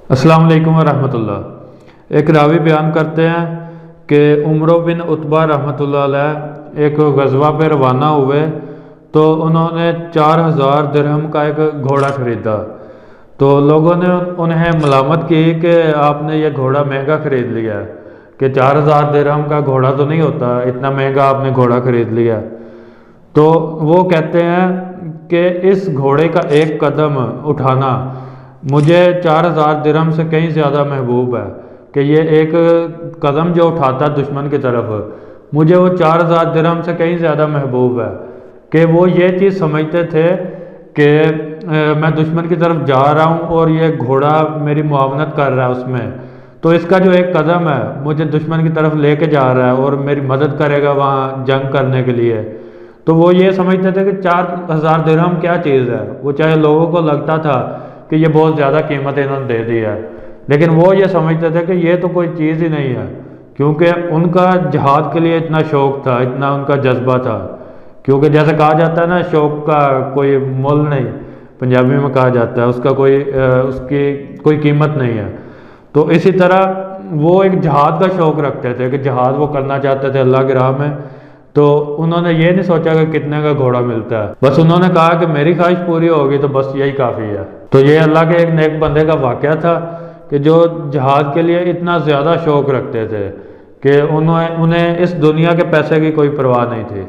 السلام علیکم ورحمۃ اللہ۔ ایک راوی بیان کرتے ہیں کہ عمر بن عتبہ رحمۃ اللہ علیہ ایک غزوہ پہ روانہ ہوئے تو انہوں نے 4000 درہم کا ایک گھوڑا خریدا، تو لوگوں نے انہیں ملامت کی کہ آپ نے یہ گھوڑا مہنگا خرید لیا ہے، کہ 4000 درہم کا گھوڑا تو نہیں ہوتا، اتنا مہنگا آپ نے گھوڑا خرید لیا۔ تو وہ کہتے ہیں کہ اس گھوڑے کا ایک قدم اٹھانا مجھے 4000 درہم سے کہیں زیادہ محبوب ہے، کہ یہ ایک قدم جو اٹھاتا دشمن کی طرف مجھے وہ 4000 درہم سے کہیں زیادہ محبوب ہے، کہ وہ یہ چیز سمجھتے تھے کہ میں دشمن کی طرف جا رہا ہوں اور یہ گھوڑا میری معاونت کر رہا ہے اس میں، تو اس کا جو ایک قدم ہے مجھے دشمن کی طرف لے کے جا رہا ہے اور میری مدد کرے گا وہاں جنگ کرنے کے لیے۔ تو وہ یہ سمجھتے تھے کہ 4000 درہم کیا چیز ہے، وہ چاہے لوگوں کو لگتا تھا کہ یہ بہت زیادہ قیمت انہوں نے دے دی ہے، لیکن وہ یہ سمجھتے تھے کہ یہ تو کوئی چیز ہی نہیں ہے، کیونکہ ان کا جہاد کے لیے اتنا شوق تھا، اتنا ان کا جذبہ تھا۔ کیونکہ جیسے کہا جاتا ہے نا، شوق کا کوئی مول نہیں، پنجابی میں کہا جاتا ہے، اس کا اس کی کوئی قیمت نہیں ہے۔ تو اسی طرح وہ ایک جہاد کا شوق رکھتے تھے کہ جہاد وہ کرنا چاہتے تھے اللہ کی راہ میں، تو انہوں نے یہ نہیں سوچا کہ کتنے کا گھوڑا ملتا ہے، بس انہوں نے کہا کہ میری خواہش پوری ہوگی تو بس یہی کافی ہے۔ تو یہ اللہ کے ایک نیک بندے کا واقعہ تھا کہ جو جہاد کے لیے اتنا زیادہ شوق رکھتے تھے کہ انہیں اس دنیا کے پیسے کی کوئی پرواہ نہیں تھی۔